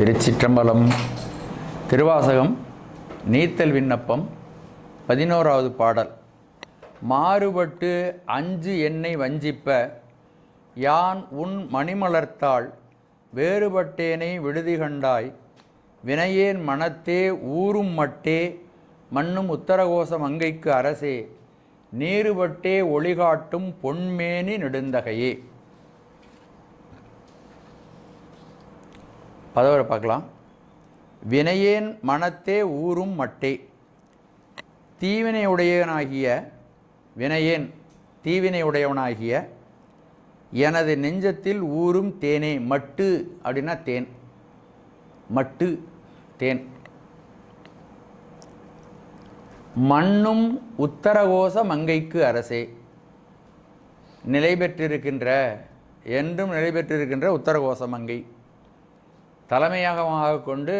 திருச்சிற்றம்பலம். திருவாசகம் நீத்தல் விண்ணப்பம் 11வது பாடல். மாறுபட்டு அஞ்சு என்னை வஞ்சிப்ப யான் உன் மணிமலர்த்தாள் வேறுபட்டேனை விடுதி கண்டாய் வினையேன் மனத்தே ஊரும் மட்டே மண்ணும் உத்தரகோச மங்கைக்கு அரசே நீருபட்டே ஒளிகாட்டும் பொன்மேனி நெடுந்தகையே. பதவரை பார்க்கலாம். வினையேன் மனத்தே ஊரும் மட்டே. தீவினையுடையவனாகிய வினையேன் தீவினையுடையவனாகிய எனது நெஞ்சத்தில் ஊரும் தேனே. மட்டு அப்படின்னா தேன், மட்டு தேன். மண்ணும் உத்தரகோச மங்கைக்கு அரசே. நிலை பெற்றிருக்கின்ற என்றும் நிலை பெற்றிருக்கின்ற உத்தரகோச மங்கை தலைமையாக கொண்டு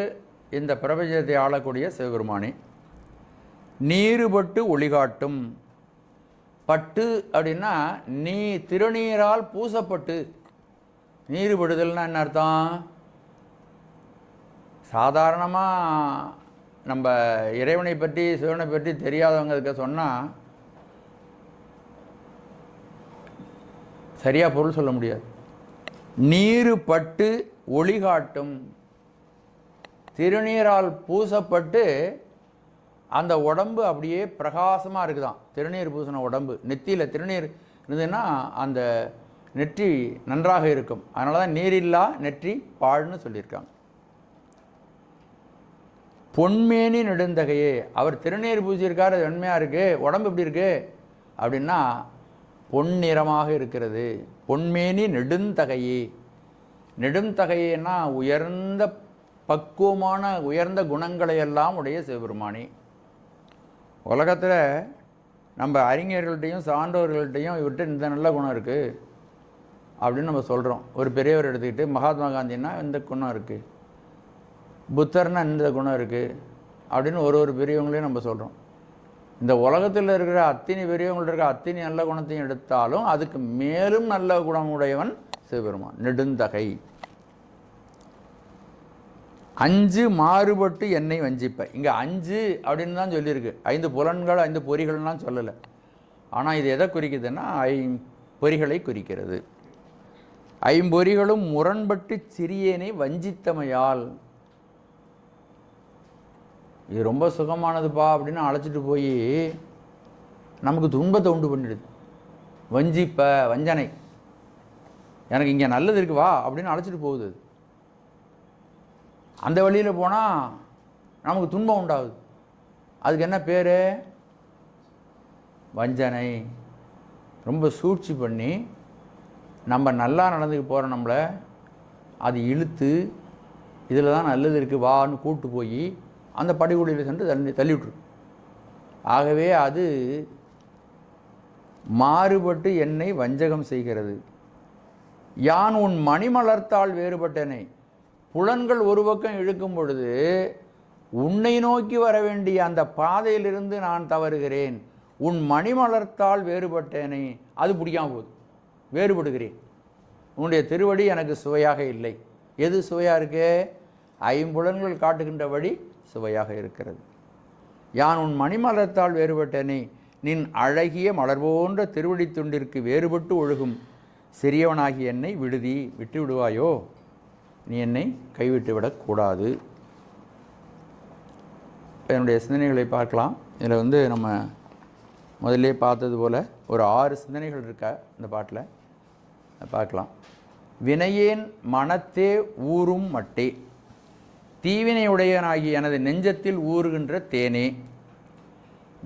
இந்த பிரபஞ்சத்தை ஆளக்கூடிய சிவபெருமானே. நீருபட்டு ஒளிகாட்டும். பட்டு அப்படின்னா நீ திருநீரால் பூசப்பட்டு. நீருபடுதல்னா என்ன அர்த்தம்? சாதாரணமாக நம்ம இறைவனை பற்றி சிவனை பற்றி தெரியாதவங்களுக்கு சொன்னால் சரியாக பொருள் சொல்ல முடியாது. நீரு பட்டு ஒளிகாட்டும். திருநீரால் பூசப்பட்டு அந்த உடம்பு அப்படியே பிரகாசமாக இருக்குதான். திருநீர் பூசின உடம்பு, நெத்தியில் திருநீர் இருந்ததுன்னா அந்த நெற்றி நன்றாக இருக்கும். அதனால தான் நீரில்லா நெற்றி பாழ்னு சொல்லியிருக்காங்க. பொன்மேனி நெடுந்தகையே. அவர் திருநீர் பூசியிருக்கார், அது வெண்மையாக இருக்குது. உடம்பு எப்படி இருக்குது அப்படின்னா பொன்னிறமாக இருக்கிறது. பொன்மேனி நெடுந்தகையே. நெடுந்தகையேன்னா உயர்ந்த பக்குவமான உயர்ந்த குணங்களையெல்லாம் உடைய சிவபெருமானே. உலகத்தில் நம்ம அறிஞர்கள்ட்டையும் சான்றோர்கள்ட்டையும் இவர்கிட்ட இந்த நல்ல குணம் இருக்குது அப்படின்னு நம்ம சொல்கிறோம். ஒரு பெரியவர் எடுத்துக்கிட்டு மகாத்மா காந்தின்னா இந்த குணம் இருக்குது, புத்தர்னா இந்த குணம் இருக்குது அப்படின்னு ஒரு பெரியவங்களையும் நம்ம சொல்கிறோம். இந்த உலகத்தில் இருக்கிற அத்தனை பெரியவங்கள்ட்ட இருக்கிற அத்தனை நல்ல குணத்தையும் எடுத்தாலும் அதுக்கு மேலும் நல்ல குணமுடையவன் சிவபெருமான். நெடுந்தகை. அஞ்சு மாறுபட்டு என்னை வஞ்சிப்ப. இங்கே அஞ்சு அப்படின்னு தான் சொல்லியிருக்கு. 5 புலன்கள் 5 பொறிகள்லாம் சொல்லலை. ஆனால் இது எதை குறிக்குதுன்னா பொறிகளை குறிக்கிறது. 5 பொறிகளும் முரண்பட்டு சிறியேனை வஞ்சித்தமையால். இது ரொம்ப சுகமானதுப்பா அப்படின்னு அழைச்சிட்டு போய் நமக்கு துன்பத்தை உண்டு பண்ணிடுது. வஞ்சிப்ப வஞ்சனை. எனக்கு இங்கே நல்லது இருக்கு வா அப்படின்னு அழைச்சிட்டு போகுது. அந்த வழியில் போனால் நமக்கு துன்பம் உண்டாகுது. அதுக்கு என்ன பேர்? வஞ்சனை. ரொம்ப சூழ்ச்சி பண்ணி நம்ம நல்லா நடந்துக்கு போகிற நம்மளை அது இழுத்து இதில் தான் நல்லது இருக்குது வான்னு கூப்பிட்டு போய் அந்த படுகொலியில் சென்று தள்ளி விட்டுரு. ஆகவே அது மாறுபட்டு என்னை வஞ்சகம் செய்கிறது. யான் உன் மணிமலர்த்தால் வேறுபட்டேனே. புலன்கள் ஒரு பக்கம் இழுக்கும் பொழுது உன்னை நோக்கி வர வேண்டிய அந்த பாதையிலிருந்து நான் தவறுகிறேன். உன் மணிமலர்த்தால் வேறுபட்டேனே. அது பிடிக்காம போகுது, வேறுபடுகிறேன். உன்னுடைய திருவடி எனக்கு சுவையாக இல்லை. எது சுவையாக இருக்கு? 5 புலன்கள் காட்டுகின்ற வழி சுவையாக இருக்கிறது. யான் உன் மணிமலர்த்தால் வேறுபட்டேனே. நின் அழகிய மலர் போன்ற திருவடி துண்டிற்கு வேறுபட்டு ஒழுகும் சிறியவனாகி என்னை விட்டு விடுவாயோ? நீ என்னை கைவிட்டு விடக்கூடாது. என்னுடைய சிந்தனைகளை பார்க்கலாம். இதில் நம்ம முதல்லே பார்த்தது போல் ஒரு 6 சிந்தனைகள் இருக்கா இந்த பாட்டில் பார்க்கலாம். வினையேன் மனத்தே ஊரும் மட்டே. தீவினையுடையனாகி எனது நெஞ்சத்தில் ஊறுகின்ற தேனே.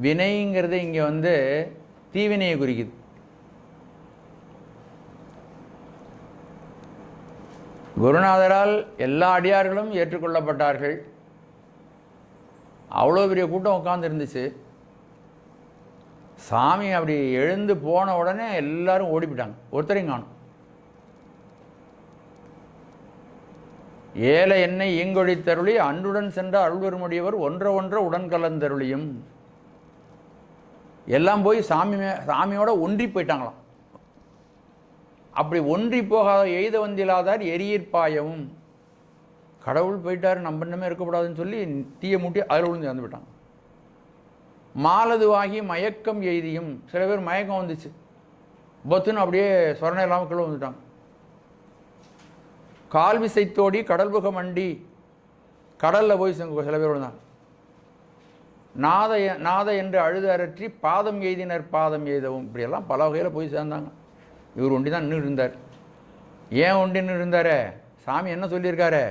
வினைங்கிறது இங்கே தீவினையை குறிக்குது. குருநாதரால் எல்லா அடியார்களும் ஏற்றுக்கொள்ளப்பட்டார்கள். அவ்வளோ பெரிய கூட்டம் உட்கார்ந்து இருந்துச்சு. சாமி அப்படி எழுந்து போன உடனே எல்லாரும் ஓடிவிட்டாங்க, ஒருத்தரையும் காணும். ஏல என்னை ஈங்கொழித்தருளி அன்றுடன் சென்ற அருள்வருமுடியவர் ஒன்ற உடன் கலந்தருளியும். எல்லாம் போய் சாமியோட ஒன்றி போயிட்டாங்களாம். அப்படி ஒன்றி போகாத எய்த வந்திலாதார் எரியற்பாயவும். கடவுள் போயிட்டார், நம்ம இன்னமே இருக்கக்கூடாதுன்னு சொல்லி தீயை மூட்டி அதில் விழுந்து இறந்து போயிட்டாங்க. மாலதுவாகி மயக்கம் எய்தியும், சில பேர் மயக்கம் வந்துச்சு, பத்துன்னு அப்படியே சொரணை இல்லாமல் கீழே வந்துட்டாங்க. கால் விசைத்தோடி கடல் புக மண்டி, கடலில் போய் சில பேர் விழுந்தாங்க. நாத என்று அழுது அரற்றி பாதம் எய்தினர் பாதம் எய்தவும், இப்படியெல்லாம் பல வகையில் போய் சேர்ந்தாங்க. இவர் ஒண்டி தான் நின்று இருந்தார். ஏன் ஒண்டி நின்று இருந்தார்? சாமி என்ன சொல்லியிருக்காரு?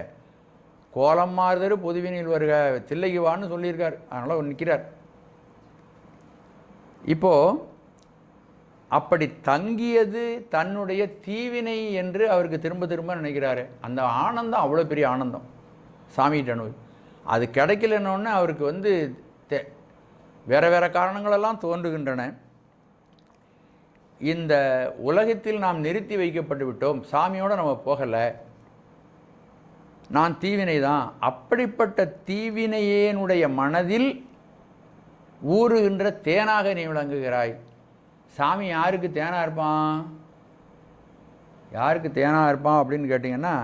கோலம் மாறுதரு பொதுவினில் வருக, தில்லைக்கு வான்னு சொல்லியிருக்கார். அதனால் அவர் நிற்கிறார். இப்போது அப்படி தங்கியது தன்னுடைய தீவினை என்று அவருக்கு திரும்ப திரும்ப நினைக்கிறாரு. அந்த ஆனந்தம் அவ்வளோ பெரிய ஆனந்தம் சாமிகிட்ட நோய். அது கிடைக்கலன்னொன்னே அவருக்கு வேறு வேறு காரணங்களெல்லாம் தோன்றுகின்றன. இந்த உலகத்தில் நாம் நிறுத்தி வைக்கப்பட்டு விட்டோம், சாமியோடு நம்ம போகலை, நான் தீவினை தான். அப்படிப்பட்ட தீவினையேனுடைய மனதில் ஊறுகின்ற தேனாக நீ விளங்குகிறாய். சாமி யாருக்கு தேனாக இருப்பான்? யாருக்கு தேனாக இருப்பான் அப்படின்னு கேட்டிங்கன்னா,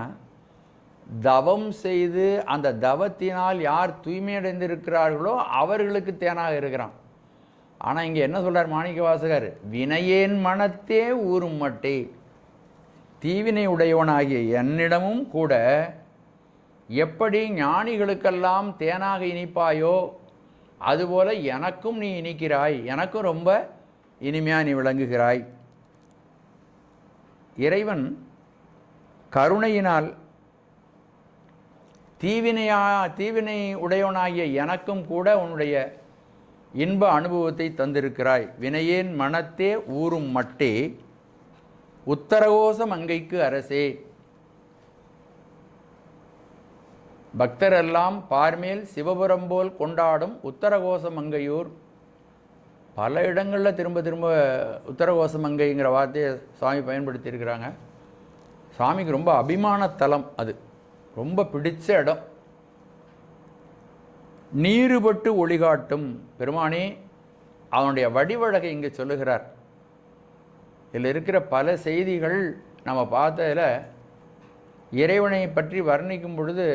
தவம் செய்து அந்த தவத்தினால் யார் தூய்மையடைந்திருக்கிறார்களோ அவர்களுக்கு தேனாக இருக்கிறான். ஆனால் இங்கே என்ன சொல்கிறார் மாணிக்க வாசகர்? வினையேன் மனத்தே ஊறும் மட்டே, தீவினை உடையவனாகிய என்னிடமும் கூட எப்படி ஞானிகளுக்கெல்லாம் தேனாக இனிப்பாயோ அதுபோல எனக்கும் நீ இனிக்கிறாய், எனக்கும் ரொம்ப இனிமையாக நீ விளங்குகிறாய். இறைவன் கருணையினால் தீவினை உடையவனாகிய எனக்கும் கூட உன்னுடைய இன்ப அனுபவத்தை தந்திருக்கிறாய். வினையேன் மனத்தே ஊறும் மட்டே உத்தரகோச மங்கைக்கு அரசே. பக்தரெல்லாம் பார்மேல் சிவபுரம் போல் கொண்டாடும் உத்தரகோச மங்கையூர். பல இடங்களில் திரும்ப திரும்ப உத்தரகோச மங்கைங்கிற வார்த்தையை சுவாமி பயன்படுத்தியிருக்கிறாங்க. சுவாமிக்கு ரொம்ப அபிமான தலம், அது ரொம்ப பிடிச்ச இடம். நீருபட்டு ஒளிகாட்டும் பெருமானே, அவனுடைய வடிவழகை இங்கே சொல்லுகிறார். இதில் இருக்கிற பல செய்திகள் நம்ம பார்த்ததில் இறைவனை பற்றி வர்ணிக்கும் பொழுது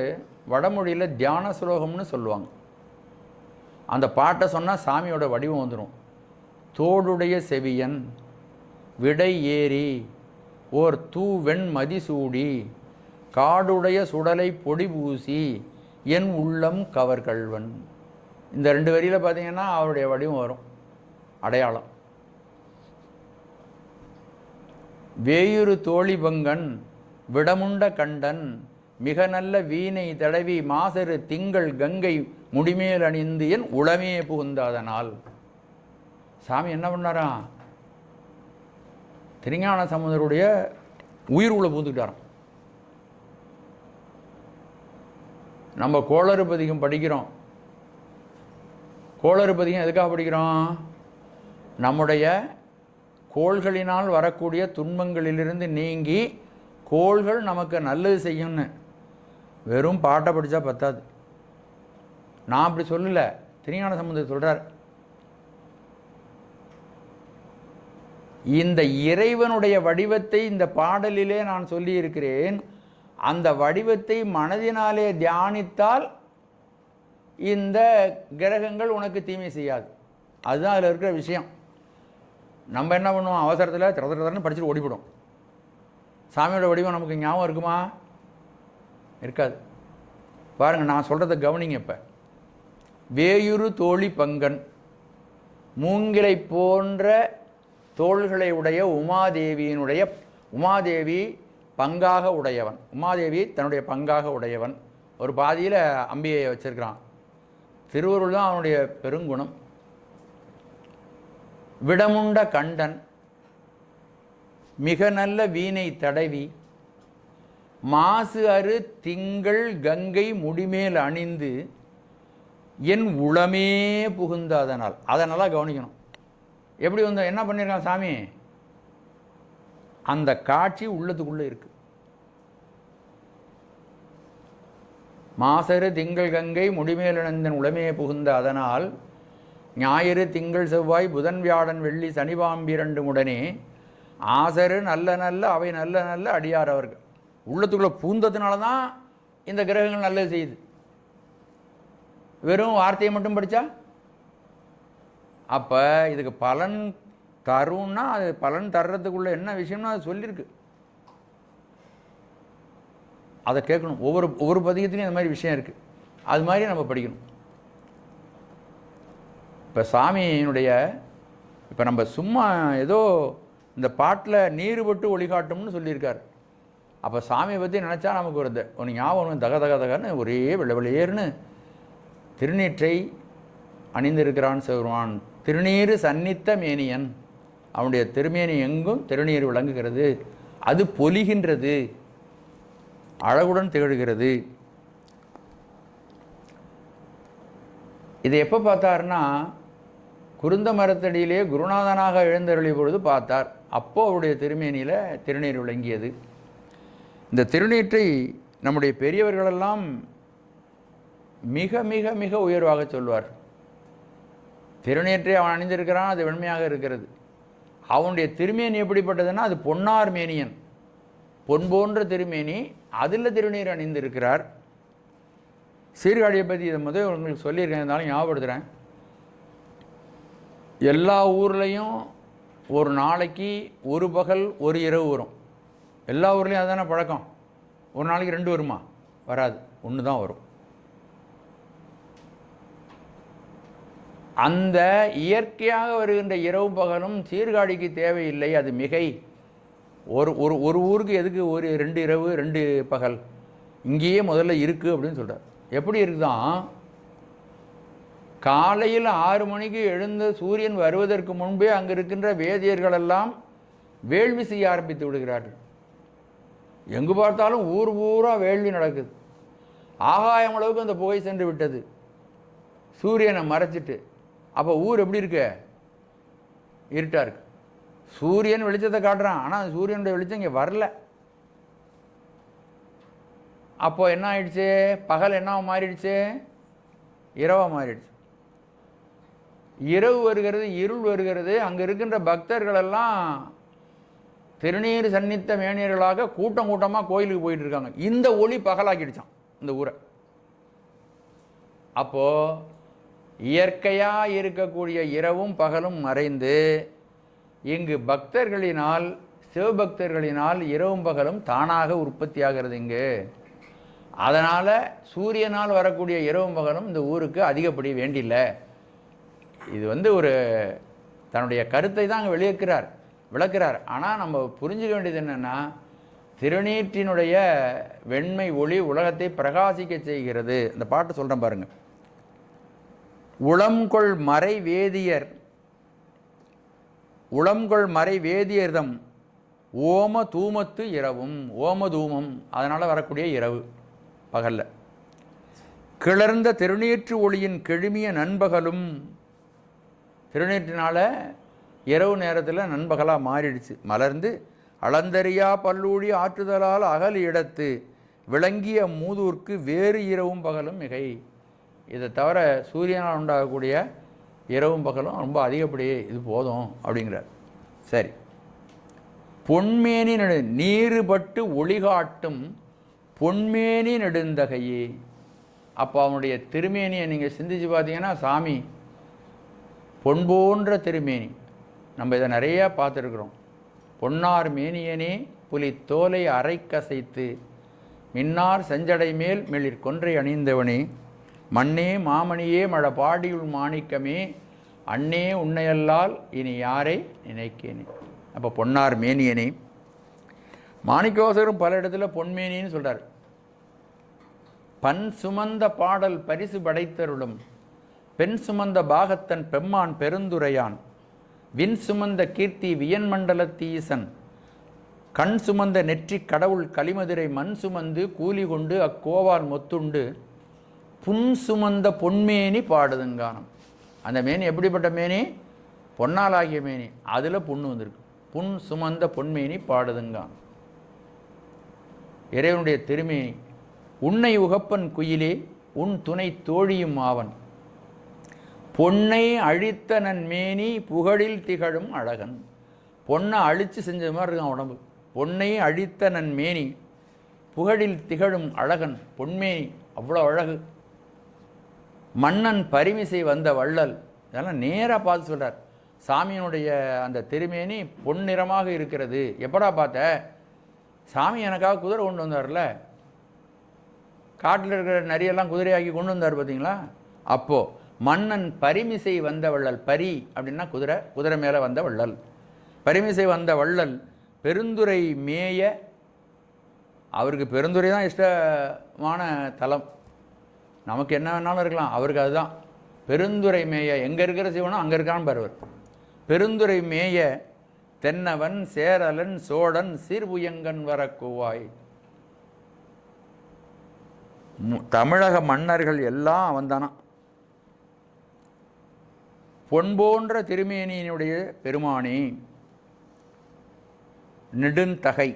வடமொழியில் தியான சுலோகம்னு சொல்லுவாங்க. அந்த பாட்டை சொன்னால் சாமியோட வடிவம் வந்துடும். தோடுடைய செவியன் விடை ஏறி ஓர் தூவெண் மதிசூடி காடுடைய சுடலை பொடி பூசி என் உள்ளம் கவர்கள்வன். இந்த 2 வரியில் பார்த்தீங்கன்னா அவருடைய வடிவம் வரும், அடையாளம். வேயுறு தோழி பங்கன் விடமுண்ட கண்டன் மிக நல்ல வீணை தடவி மாசரு திங்கள் கங்கை முடிமேல் அணிந்து என் உளமே புகுந்தாதனால். சாமி என்ன பண்ணாராம்? திருஞான சம்பந்தருடைய உயிர் உள்ள பூந்துக்கிட்டாராம். நம்ம கோளறு பதிகம் படிக்கிறோம். கோளறு பதிகம் எதுக்காக படிக்கிறோம்? நம்முடைய கோள்களினால் வரக்கூடிய துன்பங்களிலிருந்து நீங்கி கோள்கள் நமக்கு நல்லது செய்யும்னு. வெறும் பாட்டை படித்தா பத்தாது. நான் அப்படி சொல்லலை, திருஞான சம்பந்தர் சொல்கிறார். இந்த இறைவனுடைய வடிவத்தை இந்த பாடலிலே நான் சொல்லியிருக்கிறேன். அந்த வடிவத்தை மனதினாலே தியானித்தால் இந்த கிரகங்கள் உனக்கு தீமை செய்யாது. அதுதான் அதில் இருக்கிற விஷயம். நம்ம என்ன பண்ணுவோம்? அவசரத்தில் திறன்னு படிச்சுட்டு ஓடிவிடும். சாமியோட வடிவம் நமக்கு ஞாபகம் இருக்குமா? இருக்காது. பாருங்கள், நான் சொல்கிறத கவனிங்க. இப்போ வேயுறு தோழி பங்கன், மூங்கிலை போன்ற தோள்களை உடைய உமாதேவியினுடைய, உமாதேவி பங்காக உடையவன், உமாதேவி தன்னுடைய பங்காக உடையவன். ஒரு பாதியில் அம்பியை வச்சிருக்கிறான். திருவருள் தான் அவனுடைய பெருங்குணம். விடமுண்ட கண்டன் மிக நல்ல வீணை தடவி மாசு அரு திங்கள் கங்கை முடிமேல் அணிந்து என் உளமே புகுந்த அதனால். அதை நல்லா கவனிக்கணும். எப்படி வந்து என்ன பண்ணியிருக்கான் சாமி? அந்த காட்சி உள்ளத்துக்குள்ளே இருக்கு. மாசரு திங்கள் கங்கை முடிமேல் அணிந்தன் உளமே புகுந்த அதனால் ஞாயிறு திங்கள் செவ்வாய் புதன் வியாழன் வெள்ளி சனிபாம்பிரண்டு உடனே ஆசரு நல்ல நல்ல அவை நல்ல நல்ல அடியார் அவர்கள் உள்ளத்துக்குள்ளே பூந்ததுனால தான் இந்த கிரகங்கள் நல்லது செய்யுது. வெறும் வார்த்தையை மட்டும் படித்தா அப்போ இதுக்கு பலன் தரும்னா அது பலன் தர்றதுக்குள்ள என்ன விஷயம்னா அது சொல்லியிருக்கு. அதை கேட்கணும். ஒவ்வொரு பதிகத்துலையும் இந்த மாதிரி விஷயம் இருக்குது. அது மாதிரி நம்ம படிக்கணும். இப்போ சாமியினுடைய இப்போ நம்ம சும்மா ஏதோ இந்த பாட்டில் நீருபட்டு ஒளிகாட்டும்னு சொல்லியிருக்கார். அப்போ சாமியை பற்றி நினச்சா நமக்கு ஒரு ஞாபகம் தக தக தகன்னு ஒரே வெள்ளை வெளியேறுன்னு திருநீற்றை அணிந்திருக்கிறான் சிவருமான். திருநீறு சன்னித்த மேனியன். அவனுடைய திருமேனி எங்கும் திருநீர் விளங்குகிறது. அது பொலிகின்றது, அழகுடன் திகழ்கிறது. இதை எப்போ பார்த்தாருன்னா குருந்த மரத்தடியிலே குருநாதனாக எழுந்தருளிய பொழுது பார்த்தார். அப்போது அவருடைய திருமேனியில் திருநீர் விளங்கியது. இந்த திருநீற்றை நம்முடைய பெரியவர்களெல்லாம் மிக மிக மிக உயர்வாக சொல்வார். திருநீற்றை அவன் அணிந்திருக்கிறான், அது வெண்மையாக இருக்கிறது. அவனுடைய திருமேனி எப்படிப்பட்டதுன்னா அது பொன்னார் மேனியன், பொன் போன்ற திருமேனி, அதில் திருநீர் அணிந்திருக்கிறார். சீர்காழியை பற்றி இதை முதல் உங்களுக்கு சொல்லியிருக்கேன், இருந்தாலும் ஞாபகப்படுத்துகிறேன். எல்லா ஊர்லேயும் ஒரு நாளைக்கு ஒரு பகல் ஒரு இரவு வரும். எல்லா ஊர்லேயும் அதுதானே பழக்கம். ஒரு நாளைக்கு 2 வருமா? வராது, 1 தான் வரும். அந்த இயற்கையாக வருகின்ற இரவு பகலும் சீர்காழிக்கு தேவையில்லை, அது மிகை. ஒரு ஊருக்கு எதுக்கு 2 இரவு 2 பகல்? இங்கேயே முதல்ல இருக்குது அப்படின்னு சொல்கிறார். எப்படி இருக்குதான்? காலையில் 6 மணிக்கு எழுந்த சூரியன் வருவதற்கு முன்பே அங்கே இருக்கின்ற வேதியர்களெல்லாம் வேள்வி செய்ய ஆரம்பித்து விடுகிறார்கள். எங்கு பார்த்தாலும் ஊர் பூரா வேள்வி நடக்குது. ஆகாயம் அளவுக்கு அந்த புகை சென்று விட்டது, சூரியனை மறைச்சிட்டு. அப்போ ஊர் எப்படி இருக்கு? இருட்டாக இருக்கு. சூரியன் வெளிச்சத்தை காட்டுறான், ஆனால் அந்த சூரியனுடைய வெளிச்சம் இங்கே வரல. அப்போ என்ன ஆயிடுச்சு? பகல் என்ன மாறிடுச்சு? இரவாக மாறிடுச்சு. இரவு வருகிறது, இருள் வருகிறது. அங்கே இருக்கின்ற பக்தர்களெல்லாம் திருநீர் சன்னித்த மேனியர்களாக கூட்டம் கூட்டமாக கோயிலுக்கு போயிட்டு இருக்காங்க. இந்த ஒளி பகலாக்கிடுச்சான் இந்த ஊரை. அப்போது இயற்கையாக இருக்கக்கூடிய இரவும் பகலும் மறைந்து இங்கு பக்தர்களினால், சிவபக்தர்களினால் இரவும் பகலும் தானாக உற்பத்தி ஆகிறது இங்கு. அதனால் சூரியனால் வரக்கூடிய இரவும் பகலும் இந்த ஊருக்கு அதிகப்படி வேண்டியில்லை. இது ஒரு தன்னுடைய கருத்தை தான் அங்கே விளக்குறார். ஆனால் நம்ம புரிஞ்சுக்க வேண்டியது என்னென்னா, திருநீற்றினுடைய வெண்மை ஒளி உலகத்தை பிரகாசிக்க செய்கிறது. இந்த பாட்டு சொல்கிறேன் பாருங்கள். உளம்கொள் மறை வேதியர்தம் ஓம தூமத்து இரவும். ஓம தூமம், அதனால் வரக்கூடிய இரவு பகலில். கிளர்ந்த திருநீற்று ஒளியின் கெழுமிய நண்பகலும். திருநீற்றினால் இரவு நேரத்தில் நண்பகலாக மாறிடுச்சு. மலர்ந்து அளந்தறியா பல்லூழி ஆற்றுதலால் அகல் இடத்து விளங்கிய மூதூர்க்கு வேறு இரவும் பகலும் மிகை. இதை தவிர சூரியனால் உண்டாகக்கூடிய இரவும் பகலும் ரொம்ப அதிகப்படி, இது போதும் அப்படிங்கிறார். சரி, பொன்மேனி நீருபட்டு ஒளிகாட்டும் பொன்மேனி நெடுந்தகையே. அப்போ அவனுடைய திருமேனியை நீங்கள் சிந்திச்சு பார்த்தீங்கன்னா, சாமி பொன் போன்ற திருமேனி. நம்ம இதை நிறையா பார்த்துருக்குறோம். பொன்னார் மேனியனே புலி தோலை அரை கசைத்து மின்னார் செஞ்சடை மேல் மெளிர் கொன்றை அணிந்தவனே மண்ணே மாமணியே மழ பாடியுள் மாணிக்கமே அண்ணே உன்னையல்லால் இனி யாரை நினைக்கேனே. அப்போ பொன்னார் மேனியனே. மாணிக்கவாசகரும் பல இடத்துல பொன்மேனின்னு சொல்கிறார். பன் சுமந்த பாடல் பரிசு படைத்தருளும் பெண் சுமந்த பாகத்தன் பெம்மான் பெருந்துரையான் விண் சுமந்த கீர்த்தி வியன்மண்டலத்தீசன் கண் சுமந்த நெற்றி கடவுள் களிமதுரை மண் சுமந்து கூலி கொண்டு அக்கோவால் மொத்துண்டு புன் சுமந்த பொன்மேனி பாடுதுங்கானம். அந்த மேனி எப்படிப்பட்ட மேனி? பொன்னால் ஆகிய மேனி, அதில் புண்ணு வந்திருக்கு. புன் சுமந்த பொன்மேனி பாடுதுங்கானம். இறைவனுடைய திருமேனி. உன்னை உகப்பன் குயிலே உன் துணை தோழியும் ஆவன் பொன்னை அழித்த நன் மேனி புகழில் திகழும் அழகன். பொன்னை அழித்து செஞ்ச மாதிரி இருக்கான் உடம்பு. பொன்னை அழித்த நன் மேனி, புகழில் திகழும் அழகன், பொன்மேனி அவ்வளோ அழகு. மன்னன் பரிமிசை வந்த வள்ளல், இதெல்லாம் நேராக பார்த்து சொல்கிறார். சாமியினுடைய அந்த திருமேனி பொன்னிறமாக இருக்கிறது. எப்படா பார்த்த? சாமி எனக்காக குதிரை கொண்டு வந்தார்ல, காட்டில் இருக்கிற நரியெல்லாம் குதிரையாக்கி கொண்டு வந்தார் பார்த்தீங்களா? அப்போது மன்னன் பரிமிசை வந்த வள்ளல், பரி அப்படின்னா குதிரை, குதிரை மேலே வந்த வள்ளல், பரிமிசை வந்த வள்ளல் பெருந்துரை மேய, அவருக்கு பெருந்துரை தான் இஷ்டமான தலம். நமக்கு என்ன வேணாலும் இருக்கலாம், அவருக்கு அதுதான். பெருந்துரை மேய, எங்கே இருக்கிற சிவனோ அங்கே இருக்கான்னு பாருவர். பெருந்துரை மேய தென்னவன் சேரலன் சோழன் சீர்புயங்கன் வர கூவாய். தமிழக மன்னர்கள் எல்லாம் அவன்தானா. பொன் போன்ற திருமேனியினுடைய பெருமானி நெடுந்தகை.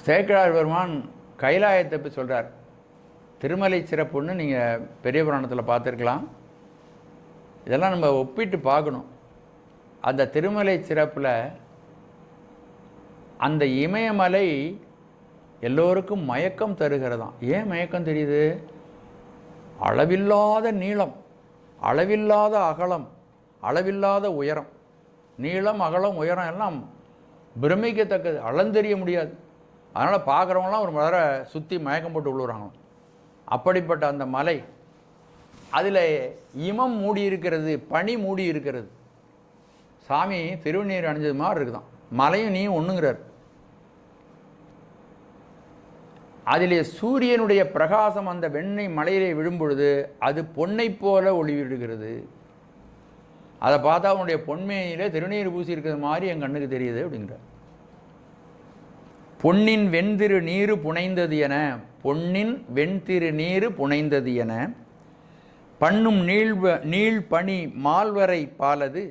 சேக்கிழார் பெருமான் கைலாயத்தை பற்றி சொல்கிறார். திருமலை சிறப்புன்னு நீங்கள் பெரிய புராணத்தில் பார்த்துருக்கலாம். இதெல்லாம் நம்ம ஒப்பிட்டு பார்க்கணும். அந்த திருமலை சிறப்பில் அந்த இமயமலை எல்லோருக்கும் மயக்கம் தருகிறதாம். ஏன் மயக்கம் தெரியுது? அளவில்லாத நீளம், அளவில்லாத அகலம், அளவில்லாத உயரம். நீளம், அகலம், உயரம் எல்லாம் பிரமிக்கத்தக்கது, அளந்தெரிய முடியாது. அதனால் பார்க்குறவங்களாம் ஒரு மலரை சுற்றி மயக்கம் போட்டு விழுறாங்க. அப்படிப்பட்ட அந்த மலை, அதில் இமம் மூடி இருக்கிறது, பனி மூடி இருக்கிறது. சாமி திருநீர் அணிஞ்சது மாதிரி இருக்குதான். மலையும் நீ ஒன்றுங்கிறார். அதிலே சூரியனுடைய பிரகாசம் அந்த வெண்ணெய் மலையிலே விழும்பொழுது அது பொன்னை போல ஒளிவிடுகிறது. அதை பார்த்தா அவனுடைய பொன்மேனியிலே திருநீர் பூசி இருக்கிறது மாதிரி என் கண்ணுக்கு தெரியுது அப்படிங்கிறார். பொன்னின் வெண்திரு நீரு புனைந்தது என, பொன்னின் வெண்திரு நீரு புனைந்தது என பண்ணும் நீள் பனி மால்வரை பாலது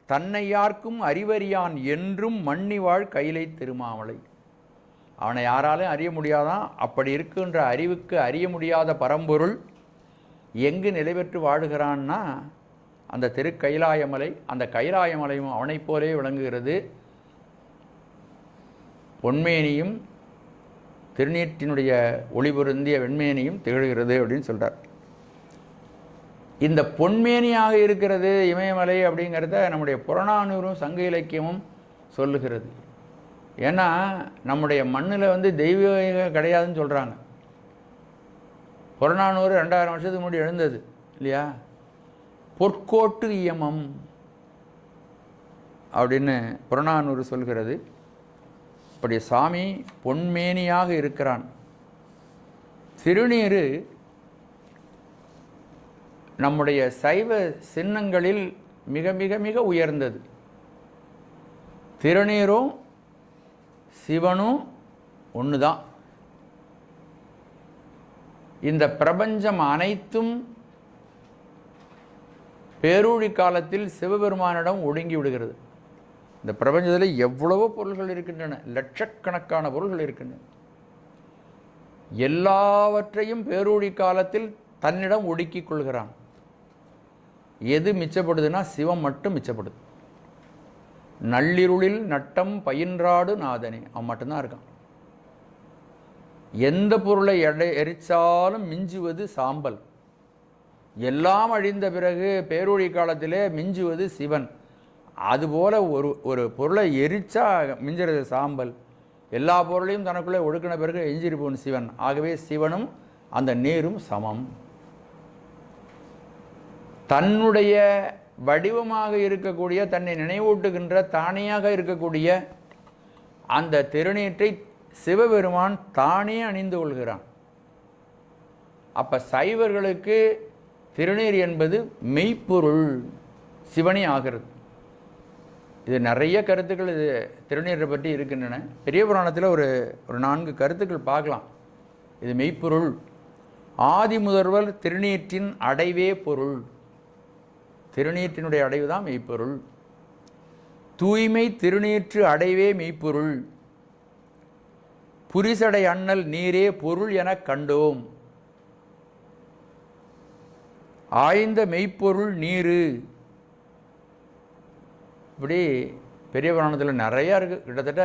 தன்னை யார்க்கும் அறிவறியான் என்றும் மன்னிவாழ் கைலை திருமாமலை. அவனை யாராலும் அறிய முடியாதான். அப்படி இருக்கின்ற அறிவுக்கு அறிய முடியாத பரம்பொருள் எங்கு நிலை பெற்று வாழுகிறான்னா அந்த திருக்கைலாயமலை. அந்த கைலாயமலையும் அவனைப் போலே விளங்குகிறது. பொன்மேனியும் திருநீற்றினுடைய ஒளிபொருந்திய வெண்மேனியும் திகழ்கிறது அப்படின்னு சொல்கிறார். இந்த பொன்மேனியாக இருக்கிறது இமயமலை அப்படிங்கிறத நம்முடைய புறநானூறும் சங்க இலக்கியமும் சொல்லுகிறது. ஏன்னா நம்முடைய மண்ணில் தெய்வீகம் கிடையாதுன்னு சொல்கிறாங்க. புறநானூறு 2000 வருஷத்துக்கு முன்னாடி எழுந்தது இல்லையா? பொற்கோட்டு இயமம் அப்படின்னு புறநானூறு சொல்கிறது. அப்படி சாமி பொன்மேனியாக இருக்கிறான். திருநீறு நம்முடைய சைவ சின்னங்களில் மிக மிக மிக உயர்ந்தது. திருநீரும் சிவனும் ஒன்று தான். இந்த பிரபஞ்சம் அனைத்தும் பேரூழி காலத்தில் சிவபெருமானிடம் ஒடுங்கி விடுகிறது. இந்த பிரபஞ்சத்தில் எவ்வளவோ பொருள்கள் இருக்கின்றன, லட்சக்கணக்கான பொருள்கள் இருக்கின்றன. எல்லாவற்றையும் பேரூழி காலத்தில் தன்னிடம் ஒடுக்கிக் கொள்கிறான். எது மிச்சப்படுதுன்னா சிவம் மட்டும் மிச்சப்படுது. நள்ளிருளில் நட்டம் பயின்றாடு நாதனே, அவன் மட்டும்தான் இருக்கான். எந்த பொருளை எரிச்சாலும் மிஞ்சுவது சாம்பல். எல்லாம் அழிந்த பிறகு பேரொழி காலத்திலே மிஞ்சுவது சிவன். அதுபோல் ஒரு பொருளை எரிச்சா மிஞ்சுறது சாம்பல். எல்லா பொருளையும் தனக்குள்ளே ஒடுக்கின பிறகு எஞ்சிருப்பவன் சிவன். ஆகவே சிவனும் அந்த நீரும் சமம். தன்னுடைய வடிவமாக இருக்கக்கூடிய, தன்னை நினைவூட்டுகின்ற தானியாக இருக்கக்கூடிய அந்த திருநீற்றை சிவபெருமான் தானே அணிந்து கொள்கிறான். அப்போ சைவர்களுக்கு திருநீர் என்பது மெய்ப்பொருள், சிவனே ஆகிறது. இது நிறைய கருத்துக்கள் இது திருநீரை பற்றி இருக்கின்றன. பெரிய புராணத்தில் ஒரு 4 கருத்துக்கள் பார்க்கலாம். இது மெய்ப்பொருள். ஆதி முதல்வர் திருநீற்றின் அடைவே பொருள். திருநீற்றினுடைய அடைவு தான் மெய்ப்பொருள். தூய்மை திருநீற்று அடைவே மெய்ப்பொருள். புரிசடை அண்ணல் நீரே பொருள் என கண்டோம். ஆய்ந்த மெய்ப்பொருள் நீரு. இப்படி பெரிய புராணத்தில் நிறையா இருக்குது. கிட்டத்தட்ட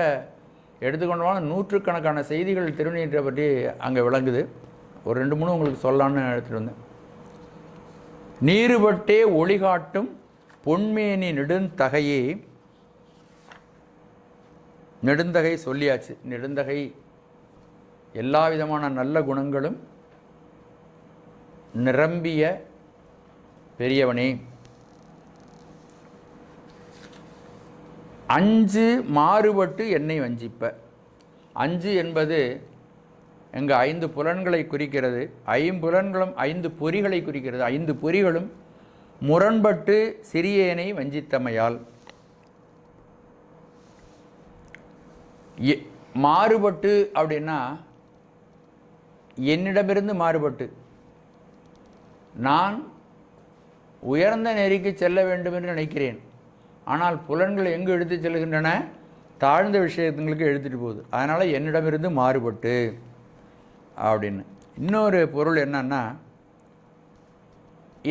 எடுத்துக்கொண்டோம்னா நூற்றுக்கணக்கான செய்திகள் திருநீற்றை பற்றி அங்கே விளங்குது. ஒரு 2-3 உங்களுக்கு சொல்லலான்னு எடுத்துகிட்டு வந்தேன். நீருபட்டே ஒளி காட்டும் பொன்மேனி நெடுந்தகையே. நெடுந்தகை சொல்லியாச்சு. நெடுந்தகை எல்லா விதமான நல்ல குணங்களும் நிரம்பிய பெரியவனே. அஞ்சு மாறுபட்டு என்னை வஞ்சிப்ப. அஞ்சு என்பது எங்கள் 5 புலன்களை குறிக்கிறது. 5 புலன்களும் 5 பொறிகளை குறிக்கிறது. 5 பொறிகளும் முரண்பட்டு சிறியேனை வஞ்சித்தமையால். மாறுபட்டு அப்படின்னா என்னிடமிருந்து மாறுபட்டு நான் உயர்ந்த நெறிக்கு செல்ல வேண்டும் என்று நினைக்கிறேன். ஆனால் புலன்கள் எங்கு எடுத்து செல்கின்றன? தாழ்ந்த விஷயங்களுக்கு எடுத்துகிட்டு போகுது. அதனால் என்னிடமிருந்து மாறுபட்டு அப்படின்னு. இன்னொரு பொருள் என்னன்னா,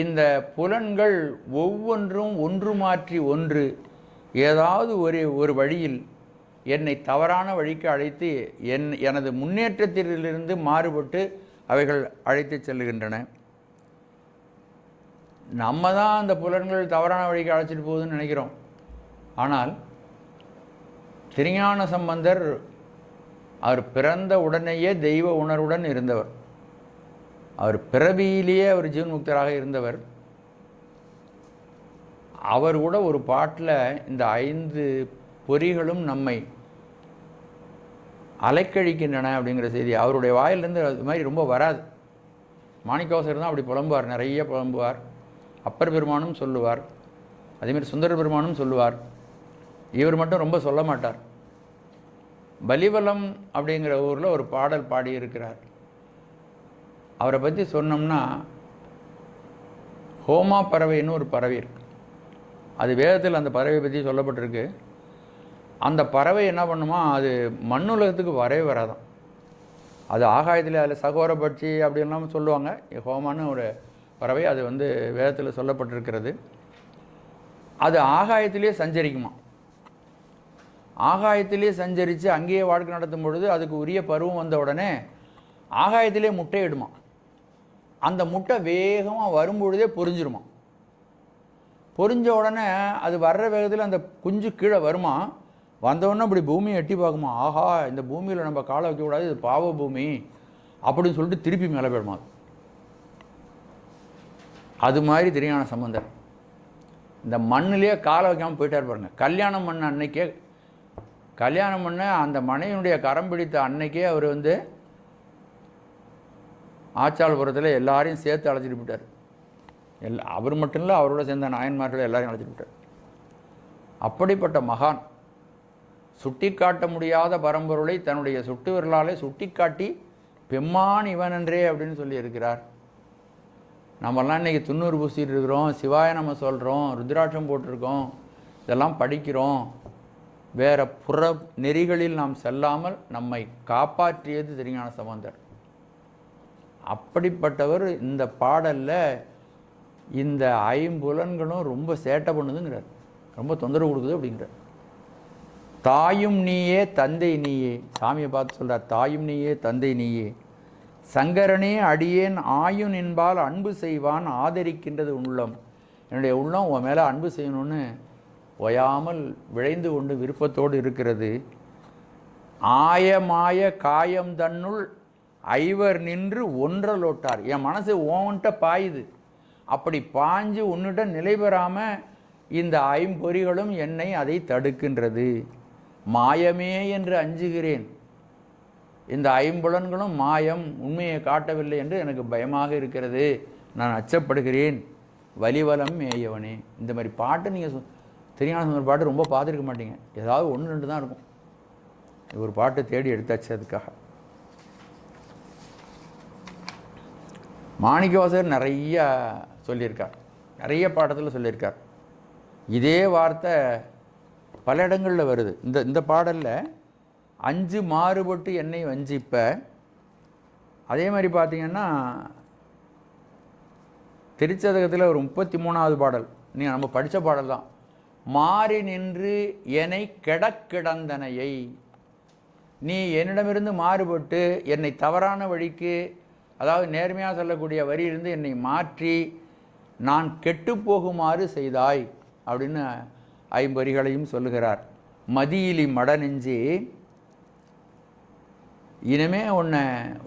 இந்த புலன்கள் ஒவ்வொன்றும் ஒன்று மாற்றி ஒன்று ஏதாவது ஒரு வழியில் என்னை தவறான வழிக்கு அழைத்து எனது முன்னேற்றத்திலிருந்து மாறுபட்டு அவைகள் அழைத்து செல்லுகின்றன. நம்ம தான் அந்த புலன்கள் தவறான வழிக்கு அழைச்சிட்டு போகுதுன்னு நினைக்கிறோம். ஆனால் திருஞான சம்பந்தர் அவர் பிறந்த உடனேயே தெய்வ உணர்வுடன் இருந்தவர். அவர் பிறவியிலேயே அவர் ஜீவன் முக்தராக இருந்தவர். அவர் கூட ஒரு பாட்டில் இந்த 5 பொறிகளும் நம்மை அலைக்கழிக்கின்றன அப்படிங்கிற செய்தி அவருடைய வாயிலிருந்து அது மாதிரி ரொம்ப வராது. மாணிக்கவாசகர் தான் அப்படி புலம்புவார், நிறைய புலம்புவார். அப்பர் பெருமானும் சொல்லுவார், அதேமாதிரி சுந்தர பெருமானும் சொல்லுவார். இவர் மட்டும் ரொம்ப சொல்ல மாட்டார். பலிவலம் அப்படிங்கிற ஊரில் ஒரு பாடல் பாடியிருக்கிறார். அவரை பற்றி சொன்னோம்னா, ஹோமா பறவைன்னு ஒரு பறவை இருக்கு. அது வேதத்தில் அந்த பறவை பற்றி சொல்லப்பட்டிருக்கு. அந்த பறவை என்ன பண்ணுமா, அது மண்ணுலகத்துக்கு வரவே வராதான். அது ஆகாயத்தில் அதில் சகோர பட்சி அப்படின்லாம் சொல்லுவாங்க. ஹோமான்னு ஒரு பறவை, அது வேதத்தில் சொல்லப்பட்டிருக்கிறது. அது ஆகாயத்திலே சஞ்சரிக்குமா. ஆகாயத்திலே சஞ்சரித்து அங்கேயே வாழ்க்கை நடத்தும் பொழுது அதுக்கு உரிய பருவம் வந்த உடனே ஆகாயத்திலே முட்டையிடுமா. அந்த முட்டை வேகமாக வரும்பொழுதே பொரிஞ்சிருமா. பொரிஞ்ச உடனே அது வர்ற வேகத்தில் அந்த குஞ்சு கீழே வருமா. வந்தவுடனே அப்படி பூமியை எட்டி பார்க்குமா. ஆஹா, இந்த பூமியில் நம்ம காலை வைக்கக்கூடாது, இது பாவ பூமி அப்படின்னு சொல்லிட்டு திருப்பி மேலே போயிடுமா. அது மாதிரி திருஞான சம்பந்தர் இந்த மண்ணிலேயே காலை வைக்காமல் போயிட்டார் பாருங்க. கல்யாணம் பண்ண அன்னைக்கே, கல்யாணம் பண்ண அந்த மனைவியுடைய கரம் பிடித்த அன்னைக்கே அவர் ஆச்சாள்புரத்தில் எல்லாரையும் சேர்த்து அழைச்சிட்டு போயிட்டார். அவர் மட்டும் இல்லை, அவரோட சேர்ந்த நாயன்மார்கள் எல்லாரையும் அழைச்சிட்டு போயிட்டார். அப்படிப்பட்ட மகான் சுட்டி காட்ட முடியாத பரம்பொருளை தன்னுடைய சுட்டு விரலாலே சுட்டி காட்டி பெம்மான் இவன் என்றே அப்படின்னு சொல்லி இருக்கிறார். நம்மெல்லாம் இன்றைக்கி துண்ணூறு பூசிட்டு இருக்கிறோம், சிவாய நம்ம சொல்கிறோம், ருத்ராட்சம் போட்டிருக்கோம், இதெல்லாம் படிக்கிறோம். வேறு புற நெறிகளில் நாம் செல்லாமல் நம்மை காப்பாற்றியது திருஞான சம்பந்தர். அப்படிப்பட்டவர் இந்த பாடலில் இந்த 5 புலன்களும் ரொம்ப சேட்டை பண்ணுதுங்கிறார், ரொம்ப தொந்தரவு கொடுக்குது அப்படிங்கிறார். தாயும் நீயே தந்தை நீயே, சாமியை பார்த்து சொல்கிறார், தாயும் நீயே தந்தை நீயே, சங்கரனே அடியேன் ஆயுன் என்பால் அன்பு செய்வான் ஆதரிக்கின்றது உள்ளம். என்னுடைய உள்ளம் உன் மேலே அன்பு செய்யணும்னு ஓயாமல் விழைந்து கொண்டு விருப்பத்தோடு இருக்கிறது. ஆயமாய காயம் தன்னுள் ஐவர் நின்று ஒன்றலோட்டார். என் மனசு ஓன்ட்ட பாயுது. அப்படி பாஞ்சு உன்னிட்ட நிலை பெறாமல் இந்த 5 பொறிகளும் என்னை அதை தடுக்கின்றது. மாயமே என்று அஞ்சுகிறேன். இந்த 5 புலன்களும் மாயம், உண்மையை காட்டவில்லை என்று எனக்கு பயமாக இருக்கிறது, நான் அச்சப்படுகிறேன். வலிவலம் மேயவனே. இந்த மாதிரி பாட்டு நீங்கள் திருஞான சம்பந்தர் பாட்டு ரொம்ப பார்த்துருக்க மாட்டீங்க. ஏதாவது 1-2 தான் இருக்கும். ஒரு பாட்டு தேடி எடுத்தாச்சு அதுக்காக. மாணிக்கவாசகர் நிறைய சொல்லியிருக்கார், நிறைய பாடத்தில் சொல்லியிருக்கார். இதே வார்த்தை பல இடங்களில் வருது. இந்த பாடலில் 5 மாறுபட்டு என்னை வஞ்சிப்ப. அதே மாதிரி பார்த்தீங்கன்னா திருச்சதகத்தில் ஒரு 33வது பாடல், நீங்கள் நம்ம படித்த பாடல் தான். மாறி நின்று என்னை கிடக்கிடந்தனையை, நீ என்னிடமிருந்து மாறுபட்டு என்னை தவறான வழிக்கு, அதாவது நேர்மையாக சொல்லக்கூடிய வரியிலிருந்து என்னை மாற்றி நான் கெட்டுப்போகுமாறு செய்தாய் அப்படின்னு ஐம்பொறிகளையும் சொல்லுகிறார். மதியிலி மடநெஞ்சே, இனிமே உன்னை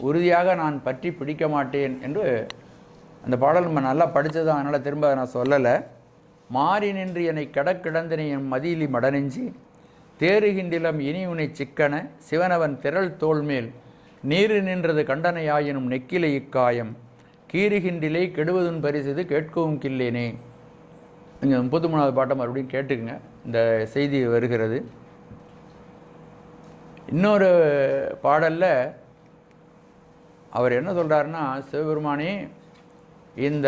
உறுதியாக நான் பற்றி பிடிக்க மாட்டேன் என்று அந்த பாடல் நம்ம நல்லா படித்தது, அதனால் திரும்ப நான் சொல்லலை. மாறி நின்று என்னை கிடக்கிடந்தனை என் மதியிலி மடநெஞ்சே, தேறுகின்றிலம் இனி உனை சிக்கன சிவனவன் திரள் தோள்மேல் நீரு நின்றது கண்டனையாயினும் நெக்கிலை இக்காயம் கீறுகின்றிலே கெடுவதுன் பரிசு கேட்கவும் கில்லேனே. இங்கே 33வது பாட்டை மறுபடியும் கேட்டுக்குங்க, இந்த செய்தி வருகிறது. இன்னொரு பாடலில் அவர் என்ன சொல்கிறாருன்னா, சிவபெருமானே, இந்த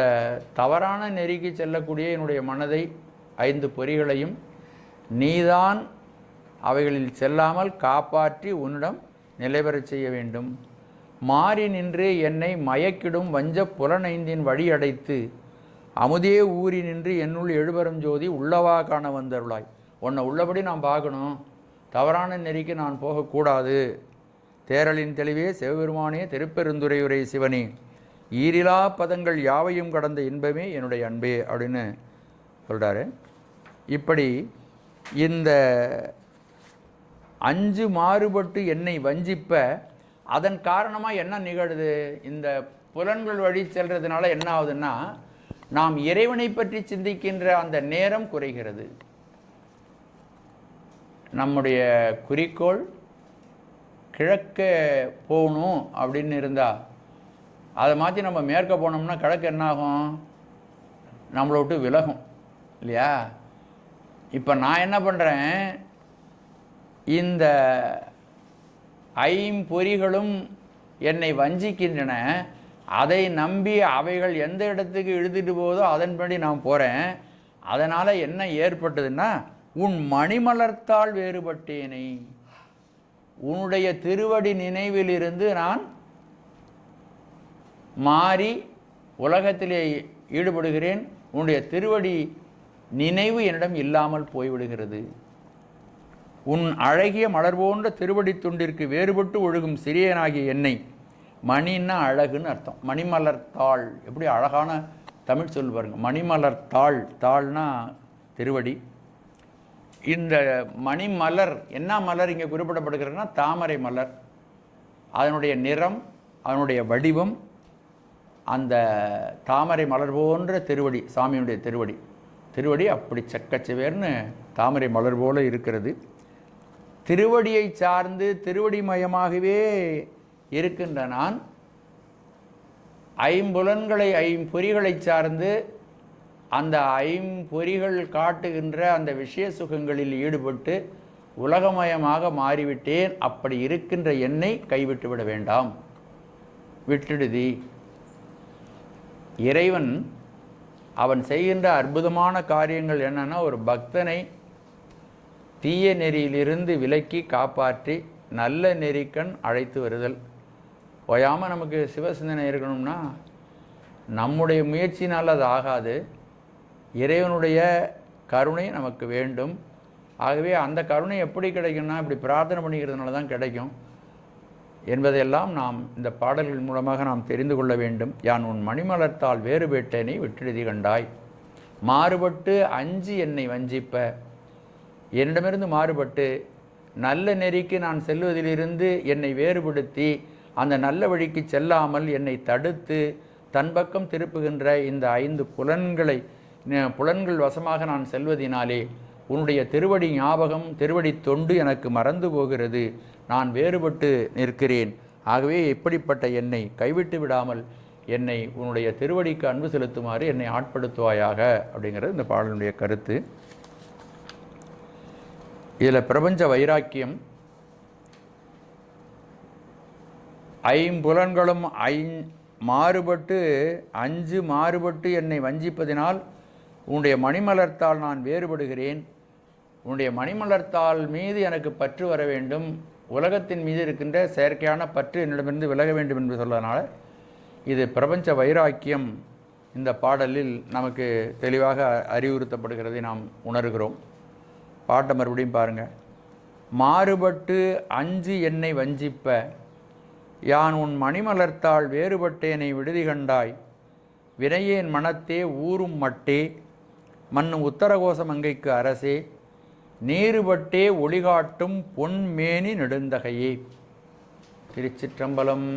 தவறான நெறிக்கு செல்லக்கூடிய என்னுடைய மனதை 5 பொறிகளையும் நீதான் அவைகளில் செல்லாமல் காப்பாற்றி உன்னிடம் நிலைபெறச் செய்ய வேண்டும். மாறி நின்று என்னை மயக்கிடும் வஞ்ச புலனைந்தின் வழி அடைத்து அமுதே ஊறி நின்று என்னுள் எழுபெறும் ஜோதி உள்ளவா காண வந்தருளாய். உன்னை உள்ளபடி நான் பார்க்கணும், தவறான நெறிக்கு நான் போகக்கூடாது. தேரலின் தெளிவே சிவபெருமானே, திருப்பெருந்துறையுரை சிவனே, ஈரிலா பதங்கள் யாவையும் கடந்த இன்பமே என்னுடைய அன்பே அப்படின்னு சொல்கிறாரு. இப்படி இந்த 5 மாறுபட்டு என்னை வஞ்சிப்ப, அதன் காரணமாக என்ன நிகழுது? இந்த புலன்கள் வழி செல்றதுனால என்ன ஆகுதுன்னா, நாம் இறைவனை பற்றி சிந்திக்கின்ற அந்த நேரம் குறைகிறது. நம்முடைய குறிக்கோள் கிழக்க போகணும் அப்படின்னு இருந்தால், அதை மாற்றி நம்ம மேற்க போனோம்னா கிழக்கு என்ன ஆகும்? நம்மளை விட்டு விலகும் இல்லையா? இப்போ நான் என்ன பண்ணுறேன், இந்த 5 பொறிகளும் என்னை வஞ்சிக்கின்றன, அதை நம்பி அவைகள் எந்த இடத்துக்கு இழுத்துட்டு போகுதோ அதன்படி நான் போகிறேன். அதனால் என்ன ஏற்பட்டதுன்னா, உன் மணிமலர்த்தால் வேறுபட்டேனை, உன்னுடைய திருவடி நினைவிலிருந்து நான் மாறி உலகத்திலே ஈடுபடுகிறேன். உன்னுடைய திருவடி நினைவு என்னிடம் இல்லாமல் போய்விடுகிறது. உன் அழகிய மலர் போன்ற திருவடி துண்டிற்கு வேறுபட்டு ஒழுகும் சிறியனாகிய என்னை, மணின்னா அழகுன்னு அர்த்தம். மணிமலர்த்தாள், எப்படி அழகான தமிழ் சொல் பாருங்க. மணிமலர்த்தாள், தாள்னா திருவடி. இந்த மணிமலர் என்ன மலர் இங்கே குறிப்பிடப்படுகிறதுனா தாமரை மலர். அதனுடைய நிறம், அதனுடைய வடிவம், அந்த தாமரை மலர் போன்ற திருவடி, சாமியுடைய திருவடி. திருவடி அப்படி செக்கச்செவேர்னு தாமரை மலர் போல இருக்கிறது. திருவடியை சார்ந்து திருவடி மயமாகவே இருக்கின்ற நான், 5 ஐம்பொறிகளை சார்ந்து அந்த 5 பொறிகள் காட்டுகின்ற அந்த விஷய சுகங்களில் ஈடுபட்டு உலகமயமாக மாறிவிட்டேன். அப்படி இருக்கின்ற என்னை கைவிட்டு விட வேண்டாம், விட்டுடுதி. இறைவன் அவன் செய்கின்ற அற்புதமான காரியங்கள் என்னன்னா, ஒரு பக்தனை தீய நெறியிலிருந்து விலக்கி காப்பாற்றி நல்ல நெறிக்கண் அழைத்து வருதல். ஓயாமல் நமக்கு சிவசிந்தனை இருக்கணும்னா நம்முடைய முயற்சினால் அது ஆகாது, இறைவனுடைய கருணை நமக்கு வேண்டும். ஆகவே அந்த கருணை எப்படி கிடைக்கும்னா, இப்படி பிரார்த்தனை பண்ணிக்கிறதுனால தான் கிடைக்கும் என்பதையெல்லாம் நாம் இந்த பாடல்கள் மூலமாக நாம் தெரிந்து கொள்ள வேண்டும். யான் உன் மணிமலர்த்தால் வேறுபட்டேனை விட்டெழுதி கண்டாய், மாறுபட்டு அஞ்சு என்னை வஞ்சிப்ப, என்னிடமிருந்து மாறுபட்டு நல்ல நெறிக்கு நான் செல்வதிலிருந்து என்னை வேறுபடுத்தி அந்த நல்ல வழிக்கு செல்லாமல் என்னை தடுத்து தன் பக்கம் திருப்புகின்ற இந்த 5 புலன்கள் வசமாக நான் செல்வதினாலே உன்னுடைய திருவடி ஞாபகம், திருவடி தொண்டு எனக்கு மறந்து போகிறது. நான் வேறுபட்டு நிற்கிறேன். ஆகவே இப்படிப்பட்ட என்னை கைவிட்டு விடாமல் என்னை உன்னுடைய திருவடிக்கு அன்பு செலுத்துமாறு என்னை ஆட்படுத்துவாயாக அப்படிங்கிறது இந்த பாடலுடைய கருத்து. இதில் பிரபஞ்ச வைராக்கியம், ஐம்புலன்களும் மாறுபட்டு 5 மாறுபட்டு என்னை வஞ்சிப்பதினால் உன்னுடைய மணிமலர்த்தால் நான் வேறுபடுகிறேன். உன்னுடைய மணிமலர்த்தால் மீது எனக்கு பற்று வர வேண்டும், உலகத்தின் மீது இருக்கின்ற செயற்கையான பற்று என்னிடமிருந்து விலக வேண்டும் என்று சொல்வதனால இது பிரபஞ்ச வைராக்கியம் இந்த பாடலில் நமக்கு தெளிவாக அறிவுறுத்தப்படுகிறதை நாம் உணர்கிறோம். பாட்டை மறுபடியும் பாருங்கள். மாறுபட்டு அஞ்சு என்னை வஞ்சிப்ப, யான் உன் மணிமலர்த்தாள் வேறுபட்டேனை விடுதி கண்டாய், வினையேன் மனத்தே ஊரும் மட்டே, மன்னும் உத்தரகோச மங்கைக்கு அரசே, நேறுபட்டே ஒளிகாட்டும் பொன்மேனி நெடுந்தகையே. திருச்சிற்றம்பலம்.